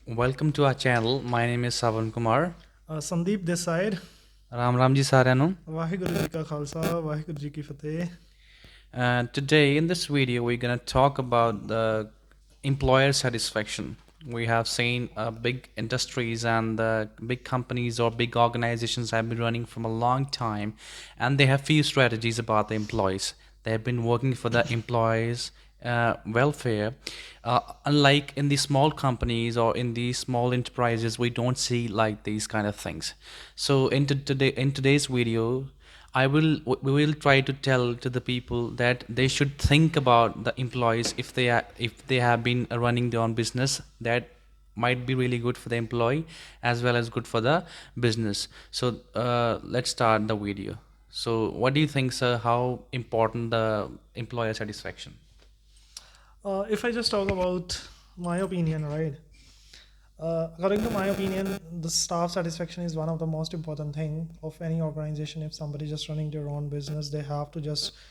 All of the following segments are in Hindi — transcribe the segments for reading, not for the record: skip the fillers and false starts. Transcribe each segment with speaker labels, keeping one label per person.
Speaker 1: Welcome to our channel. My name is Savan Kumar.
Speaker 2: Sandeep this side
Speaker 1: Ram Ram ji ਸਾਰਿਆਂ ਨੂੰ.
Speaker 2: ਵਾਹਿਗੁਰੂ ਜੀ ਕਾ ਖਾਲਸਾ ਵਾਹਿਗੁਰੂ ਜੀ ਕੀ ਫਤਿਹ
Speaker 1: Today in this video we're going to talk about the employer satisfaction. We have seen big industries and big companies or big organizations have been running from a long time, and they have few strategies about the employees. They have been working for the employees welfare. Unlike in the small companies or in the small enterprises, we don't see like these kind of things. So in today's video, we will try to tell to the people that they should think about the employees. If they have been running their own business, that might be really good for the employee as well as good for the business. So let's start the video. So what do you think, sir? How important the employer satisfaction?
Speaker 2: if I just talk about my opinion, right? According to my opinion, the staff satisfaction is one of the most important thing of any organization. If somebody just running their own business, they have to just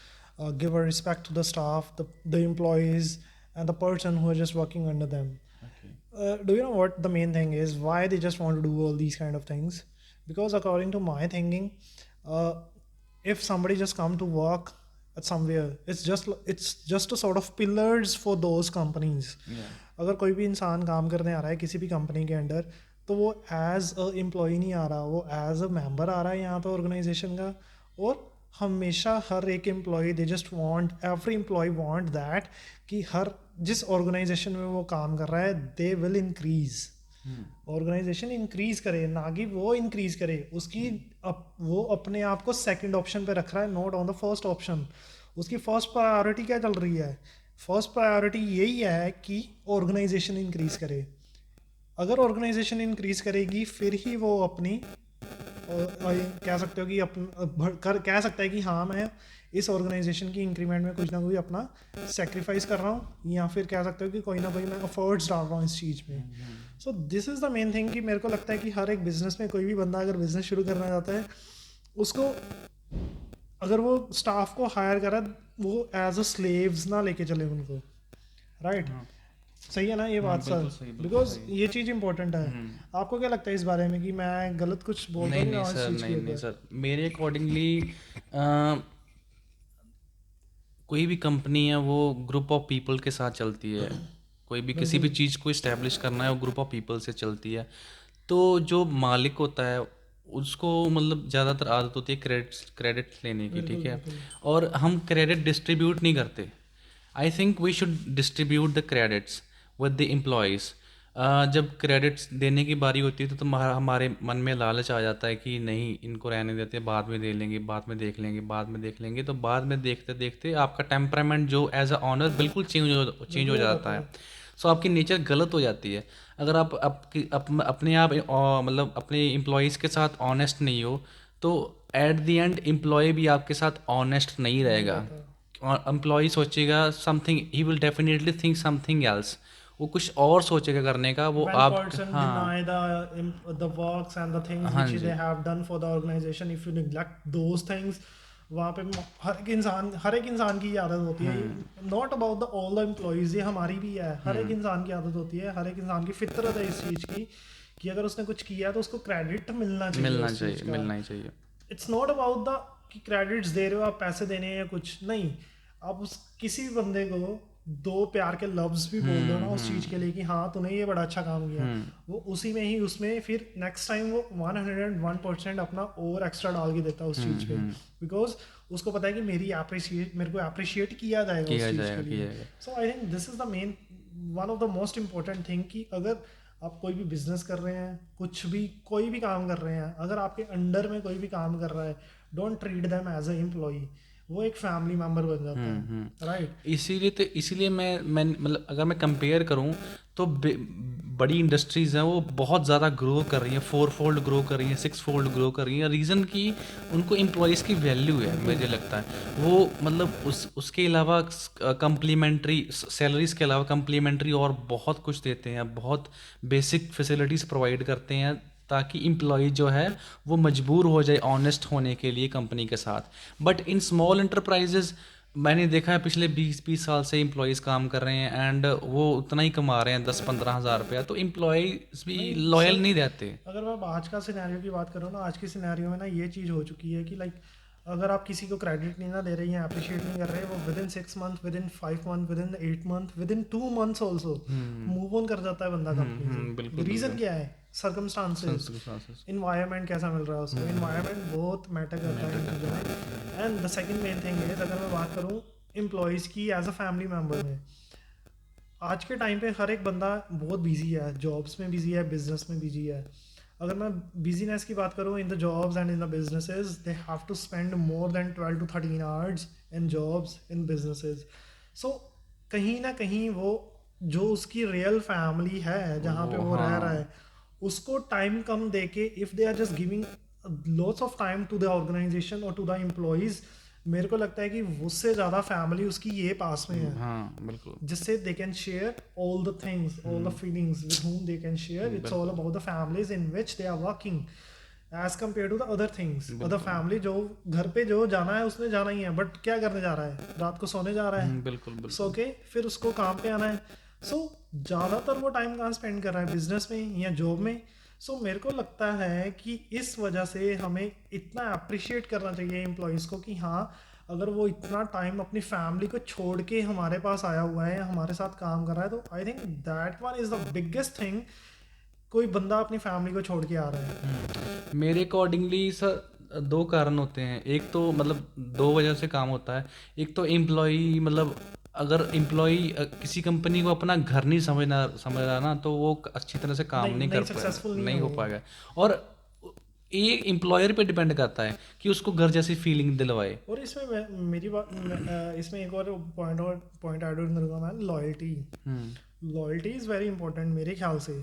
Speaker 2: give a respect to the staff, the employees, and the person who are just working under them.
Speaker 1: Okay.
Speaker 2: Do you know what the main thing is? Why they just want to do all these kind of things? Because according to my thinking, uh, if somebody just come to work at somewhere, it's just a sort of pillars for those companies.
Speaker 1: Yeah.
Speaker 2: अगर कोई भी इंसान काम करने आ रहा है किसी भी कंपनी के अंडर, तो वो एज अ एम्प्लॉय नहीं आ रहा, वो एज अ मेंबर आ रहा है यहाँ पे ऑर्गेनाइजेशन का. और हमेशा हर एक employee, they just want, every employee want that कि हर जिस ऑर्गेनाइजेशन में वो काम कर रहा है, they will increase, organisation increase करे, ना कि वो इंक्रीज करे. उसकी वो अपने आप को सेकंड ऑप्शन पे रख रहा है, not on the first option. उसकी फर्स्ट प्रायोरिटी क्या चल रही है? फर्स्ट प्रायोरिटी यही है कि ऑर्गेनाइजेशन इंक्रीज करे. अगर ऑर्गेनाइजेशन इंक्रीज करेगी फिर ही वो अपनी कह सकते हो कि कह सकता है कि हाँ, मैं इस ऑर्गेनाइजेशन की इंक्रीमेंट में कुछ ना कुछ अपना सेक्रीफाइस कर रहा हूँ, या फिर कह सकते हो कि कोई ना कोई मैं अफर्ट्स डाल रहा हूँ इस चीज़ में. So this is the main thing कि मेरे को लगता है कि हर एक बिजनेस में कोई भी बंदा अगर बिजनेस शुरू करना चाहता है, उसको अगर वो स्टाफ को हायर करा, वो एज अ स्लेव्स ना लेके चले उनको, राइट? सही है ना ये बात सर? बिकॉज ये चीज़ इंपॉर्टेंट है. आपको क्या लगता है इस बारे में कि मैं गलत कुछ बोल रहा
Speaker 1: नहीं
Speaker 2: हूँ
Speaker 1: नहीं
Speaker 2: इस
Speaker 1: सर,
Speaker 2: चीज़
Speaker 1: नहीं
Speaker 2: के
Speaker 1: नहीं
Speaker 2: ऊपर?
Speaker 1: सर, मेरे अकॉर्डिंगली कोई भी कंपनी है वो ग्रुप ऑफ पीपल के साथ चलती है. कोई भी किसी भी
Speaker 2: बिल्कुल.
Speaker 1: चीज़ को इस्टेब्लिश करना है वो ग्रुप ऑफ पीपल से चलती है. तो जो मालिक होता है उसको मतलब ज़्यादातर आदत होती है क्रेडिट लेने की, ठीक
Speaker 2: बिल्कुल.
Speaker 1: है.
Speaker 2: बिल्कुल.
Speaker 1: और हम क्रेडिट डिस्ट्रीब्यूट नहीं करते. I think we should distribute the credits with the employees. जब क्रेडिट्स देने की बारी होती है तो हमारे मन में लालच आ जाता है कि नहीं, इनको रहने देते, बाद में दे लेंगे, बाद में देख लेंगे, बाद में देख लेंगे. तो बाद में देखते देखते आपका टेम्परामेंट जो एज अ ऑनर बिल्कुल चेंज हो
Speaker 2: बिल्कुल हो
Speaker 1: जाता
Speaker 2: जाता
Speaker 1: है.
Speaker 2: है.
Speaker 1: सो आपकी नेचर गलत हो जाती है. अगर आप अपने आप मतलब अपने एम्प्लॉयज़ के साथ ऑनेस्ट नहीं हो, तो एट द एंड एम्प्लॉय भी आपके साथ ऑनेस्ट नहीं
Speaker 2: नहीं
Speaker 1: रहेगा.
Speaker 2: रहता.
Speaker 1: और एम्प्लॉय सोचेगा something, he will definitely think something else. वो कुछ और सोचेगा करने का, वो
Speaker 2: When
Speaker 1: आप.
Speaker 2: person
Speaker 1: हाँ.
Speaker 2: deny the works and the things
Speaker 1: हाँ
Speaker 2: which they
Speaker 1: ji.
Speaker 2: have done for the organization, if you neglect those things, वहाँ पे हर एक इंसान की ये आदत होती है. Not about the all the employees, ये हमारी भी है. हर एक इंसान की आदत होती है, हर एक इंसान की फितरत है इस चीज़ की कि अगर उसने कुछ किया तो उसको क्रेडिट मिलना चाहिए
Speaker 1: मिलना
Speaker 2: उस चीज़
Speaker 1: चाहिए,
Speaker 2: का.
Speaker 1: मिलना ही चाहिए.
Speaker 2: इट्स नॉट अबाउट द कि क्रेडिट्स दे रहे हो आप, पैसे देने हैं या कुछ नहीं. आप उस किसी भी बंदे को दो प्यार के लफ्ज भी बोल दो ना उस चीज़ के लिए कि हाँ तूने ये बड़ा अच्छा काम किया, वो उसी में ही उसमें फिर नेक्स्ट टाइम वो 101% अपना और एक्स्ट्रा डाल के देता है उस चीज़ पे. बिकॉज उसको पता है कि मेरे को अप्रिशिएट किया जाएगा उस
Speaker 1: किया
Speaker 2: चीज़
Speaker 1: जाएगा,
Speaker 2: के
Speaker 1: किया
Speaker 2: लिए.
Speaker 1: जाएगा.
Speaker 2: So I think this is the main, one of the most important thing कि अगर आप कोई भी बिजनेस कर रहे हैं, कुछ भी कोई भी काम कर रहे हैं, अगर आपके अंडर में कोई भी काम कर रहा है, don't treat them as a employee. वो एक फैमिली मेंबर बन जाता है, राइट?
Speaker 1: इसीलिए मैं मतलब अगर मैं कंपेयर करूं तो बड़ी इंडस्ट्रीज़ हैं वो बहुत ज़्यादा ग्रो कर रही हैं, 4 फोल्ड ग्रो कर रही हैं, 6 फोल्ड ग्रो कर रही हैं. रीज़न कि उनको एम्प्लॉयज़ की वैल्यू है, मुझे लगता है. वो मतलब उसके अलावा कम्प्लीमेंट्री सैलरीज़ के अलावा कम्प्लीमेंट्री और बहुत कुछ देते हैं, बहुत बेसिक फैसिलिटीज़ प्रोवाइड करते हैं, ताकि एम्प्लॉय जो है वो मजबूर हो जाए ऑनेस्ट होने के लिए कंपनी के साथ. बट इन स्मॉल इंटरप्राइजेज मैंने देखा है पिछले 20 साल से एम्प्लॉयज़ काम कर रहे हैं एंड वो उतना ही कमा रहे हैं 10-15 हज़ार रुपया, तो एम्प्लॉयज़ भी
Speaker 2: नहीं
Speaker 1: लॉयल
Speaker 2: सर,
Speaker 1: नहीं रहते।
Speaker 2: अगर मैं आज का सिनेरियो की बात करूँ ना, आज के सिनेरियो में ना ये चीज़ हो चुकी है कि लाइक अगर आप किसी को क्रेडिट नहीं ना दे रहे हैं, अप्रिशिएट नहीं कर रहे, वो with in 6 month, with in 5 month, with in 8 month, with in 2 months also
Speaker 1: hmm
Speaker 2: move on कर जाता है बंदा कंपनी
Speaker 1: बिल्कुल
Speaker 2: से। रीज़न
Speaker 1: बिल्कुल।
Speaker 2: क्या है? सर्कमस्टांसेस,
Speaker 1: संस्कृत
Speaker 2: इन्वायरमेंट कैसा मिल रहा है उसको, इन्वायरमेंट बहुत मैटर करता है इन
Speaker 1: मैटर
Speaker 2: चीज़ों
Speaker 1: करता है।
Speaker 2: में। And the second main thing is, अगर मैं बात करूँ एम्प्लॉयज़ की एज अ फैमिली मेम्बर में, आज के टाइम पे हर एक बंदा बहुत बिजी है, जॉब्स में बिजी है, बिजनेस में बिजी है। अगर मैं बिजीनेस की बात करूँ, in the jobs and in the businesses they have to spend more than 12 to 13 hours in jobs, in businesses. So कहीं ना कहीं वो जो उसकी रियल फैमिली है जहाँ पे
Speaker 1: वो
Speaker 2: वो रह रहा
Speaker 1: हाँ।
Speaker 2: है, उसको टाइम कम दे के if they are just giving lots of time to the organisation और टू द एम्प्लॉयज़, मेरे को लगता है कि उससे ज़्यादा फैमिली उसकी ये पास में है,
Speaker 1: हाँ बिल्कुल।
Speaker 2: जिससे they can share all the things, all the feelings with whom they can share. It's all
Speaker 1: बिल्कुल
Speaker 2: about the families in which they are working as compared to the other things. other
Speaker 1: बिल्कुल।
Speaker 2: family जो घर पे जो जाना है उसने जाना ही है, बट क्या करने जा रहा है? रात को सोने जा रहा है,
Speaker 1: बिल्कुल
Speaker 2: सो
Speaker 1: बिल्कुल।
Speaker 2: के फिर उसको काम पे आना है। सो ज़्यादातर वो टाइम कहाँ स्पेंड कर रहा है? बिजनेस में या जॉब में। सो मेरे को लगता है कि इस वजह से हमें इतना अप्रिशिएट करना चाहिए एम्प्लॉयज़ को कि हाँ, अगर वो इतना टाइम अपनी फैमिली को छोड़ के हमारे पास आया हुआ है या हमारे साथ काम कर रहा है, तो I think that one is the biggest thing. कोई बंदा अपनी फैमिली को छोड़ के आ रहा है।
Speaker 1: मेरे अकॉर्डिंगली सर दो कारण होते हैं। एक तो मतलब दो वजह से काम होता है। एक तो एम्प्लॉई मतलब अगर एम्प्लॉई किसी कंपनी को अपना घर नहीं समझ रहा ना, तो वो अच्छी तरह से काम
Speaker 2: नहीं
Speaker 1: नहीं
Speaker 2: नहीं
Speaker 1: कर पाएगा,
Speaker 2: सक्सेसफुल नहीं है
Speaker 1: नहीं हो
Speaker 2: वो।
Speaker 1: पाएगा। और ये एम्प्लॉयर पे डिपेंड करता है कि उसको घर जैसी फीलिंग दिलवाए।
Speaker 2: और इसमें मेरी बात इसमें एक और पॉइंट ऐड ऑन करूँगा मैं, loyalty.
Speaker 1: Hmm
Speaker 2: loyalty is very important मेरे ख्याल से।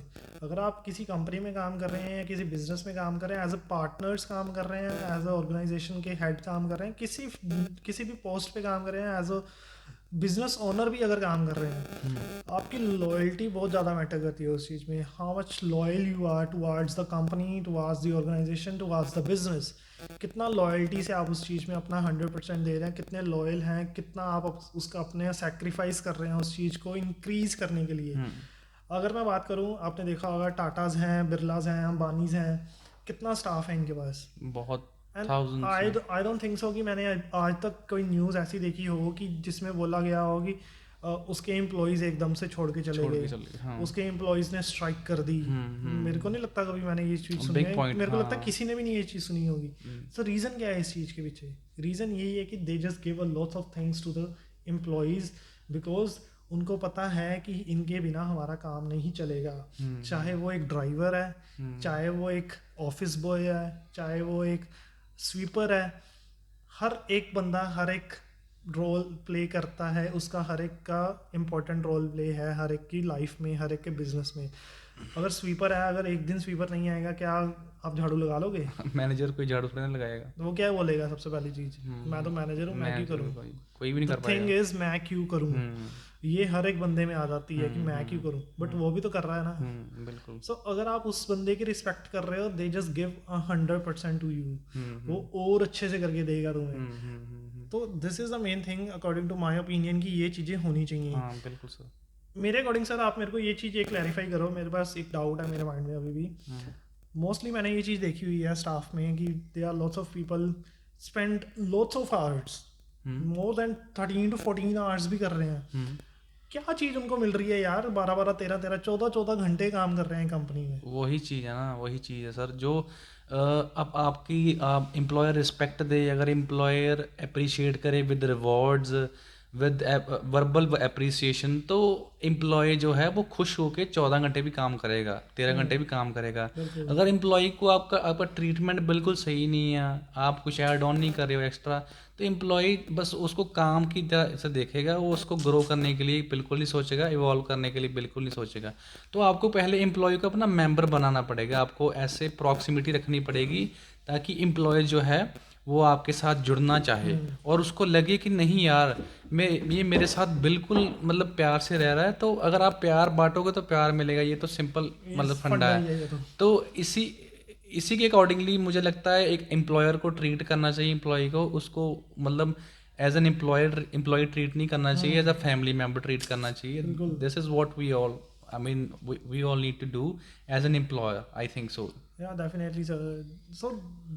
Speaker 2: अगर आप किसी कंपनी में काम कर रहे हैं या किसी बिजनेस में काम कर रहे हैं, एज अ पार्टनर्स काम कर रहे हैं, एज अ ऑर्गेनाइजेशन के हेड काम कर रहे हैं, किसी किसी भी पोस्ट पे काम कर रहे हैं, एज अ बिजनेस ओनर भी अगर काम कर रहे हैं, आपकी लॉयल्टी बहुत ज़्यादा मैटर करती है उस चीज़ में। How much loyal you are towards the company, towards the organisation, towards the business. कितना लॉयल्टी से आप उस चीज़ में अपना 100% दे रहे हैं, कितने लॉयल हैं, कितना आप उसका अपने सेक्रीफाइस कर रहे हैं उस चीज़ को इंक्रीज करने के लिए।
Speaker 1: हम्म
Speaker 2: अगर मैं बात करूं, आपने देखा होगा टाटाज हैं, बिरलाज हैं, अंबानीज हैं, कितना स्टाफ है इनके पास।
Speaker 1: बहुत
Speaker 2: एंड
Speaker 1: थाउजेंड्स
Speaker 2: आई
Speaker 1: में।
Speaker 2: आई डोंट थिंक सो कि मैंने आज तक कोई न्यूज़ ऐसी देखी हो कि जिसमें बोला गया हो कि उसके एम्प्लॉयज़ एकदम से छोड़ के चले
Speaker 1: छोड़ के
Speaker 2: गए,
Speaker 1: चले गए, हाँ।
Speaker 2: उसके एम्प्लॉयज़ ने स्ट्राइक कर दी। मेरे को नहीं लगता कभी मैंने ये चीज़ सुनी
Speaker 1: बिग
Speaker 2: है,
Speaker 1: पॉइंट,
Speaker 2: मेरे को लगता है
Speaker 1: हाँ।
Speaker 2: किसी ने भी नहीं ये चीज़ सुनी होगी। सो रीज़न क्या है इस चीज़ के पीछे? रीज़न यही है कि they just give a lots of things to the employees, because उनको पता है कि इनके बिना हमारा काम नहीं चलेगा। चाहे वो एक ड्राइवर है, चाहे वो एक ऑफिस बॉय है, चाहे वो एक स्वीपर है, हर एक बंदा हर एक रोल प्ले करता है, उसका हर एक का इम्पोर्टेंट रोल प्ले है हर एक की लाइफ में, हर एक के बिजनेस में। अगर स्वीपर है, अगर एक दिन स्वीपर नहीं आएगा, क्या आप झाड़ू लगा लोगे?
Speaker 1: मैनेजर कोई झाड़ू थोड़ी ना लगाएगा।
Speaker 2: तो वो क्या बोलेगा सबसे पहली चीज़? मैं तो मैनेजर हूँ, मैं क्यों
Speaker 1: मैनेजर
Speaker 2: करूँ?
Speaker 1: भी कोई भी नहीं
Speaker 2: द
Speaker 1: कर
Speaker 2: थिंग
Speaker 1: पाएगा।
Speaker 2: इज मैं क्यों करूँ,
Speaker 1: हम्म
Speaker 2: ये हर एक बंदे में आ जाती है कि मैं क्यों करूँ, बट वो भी तो कर रहा है ना।
Speaker 1: बिल्कुल।
Speaker 2: अगर आप उस बंदे की रिस्पेक्ट कर रहे हो, they just give 100% to you.
Speaker 1: Hmm
Speaker 2: वो और अच्छे से करके देगा तुम्हें।
Speaker 1: हम्म।
Speaker 2: तो this is the main thing according to my opinion कि ये चीज़ें होनी चाहिए।
Speaker 1: हाँ बिल्कुल सर।
Speaker 2: मेरे अकॉर्डिंग सर, आप मेरे को ये चीज़ एक क्लैरिफाई करो, मेरे पास एक डाउट है मेरे माइंड में अभी भी। मोस्टली मैंने ये चीज़ देखी हुई है स्टाफ में कि they are lots of people spend lots of hours, more than 13 to 14 hours भी कर रहे हैं। क्या चीज़ उनको मिल रही है यार? 12 12 13 13 14 14 घंटे काम कर रहे हैं कंपनी में।
Speaker 1: वही चीज़ है ना, वही चीज़ है सर जो अब आपकी आप एम्प्लॉयर रिस्पेक्ट दे, अगर एम्प्लॉयर अप्रिशिएट करे with rewards, with verbal appreciation, तो एम्प्लॉय जो है वो खुश होके 14 घंटे भी काम करेगा, 13 घंटे भी काम करेगा।
Speaker 2: बिल्कुल।
Speaker 1: अगर एम्प्लॉय को आपका आपका ट्रीटमेंट बिल्कुल सही नहीं है, आप कुछ ऐड ऑन नहीं कर रहे हो एक्स्ट्रा, तो एम्प्लॉय बस उसको काम की तरह से देखेगा, वो उसको ग्रो करने के लिए बिल्कुल नहीं सोचेगा, इवॉल्व करने के लिए बिल्कुल नहीं सोचेगा। तो आपको पहले एम्प्लॉय को अपना मेंबर बनाना पड़ेगा, आपको ऐसे प्रॉक्सिमिटी रखनी पड़ेगी ताकि एम्प्लॉय जो है वो आपके साथ जुड़ना चाहे और उसको लगे कि नहीं यार, मैं ये मेरे साथ बिल्कुल मतलब प्यार से रह रहा है। तो अगर आप प्यार बांटोगे तो प्यार मिलेगा, ये तो सिंपल मतलब फंडा
Speaker 2: फंडा
Speaker 1: है।
Speaker 2: ही है ये तो।
Speaker 1: तो इसी इसी के अकॉर्डिंगली मुझे लगता है एक एम्प्लॉयर को ट्रीट करना चाहिए, एम्प्लॉय को उसको मतलब एज एन एम्प्लॉय ट्रीट नहीं करना चाहिए, as a family member treat करना चाहिए.
Speaker 2: बिल्कुल.
Speaker 1: This is what we all, I mean we all need to do as an employer, I think so.
Speaker 2: Yeah, definitely, sir. So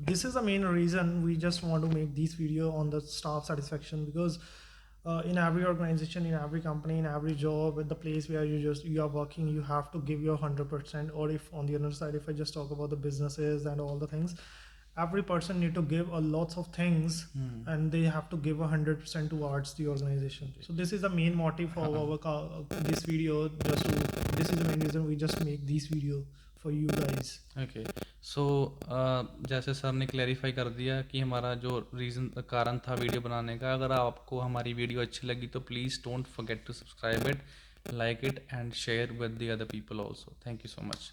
Speaker 2: this is the main reason we just want to make this video on the staff satisfaction, because in every organization, in every company, in every job, at the place where you are working, you have to give your 100%. Or if on the other side, if I just talk about the businesses and all the things, every person need to give a lots of things, and they have to give 100% towards the organization. So this is the main motive of this video. This is the main reason we just make this video for you guys.
Speaker 1: Okay. So जैसे सर ने क्लैरिफाई कर दिया कि हमारा जो रीज़न कारण था वीडियो बनाने का, अगर आपको हमारी वीडियो अच्छी लगी तो please don't forget to subscribe it, like it and share with the other people also. Thank you so much.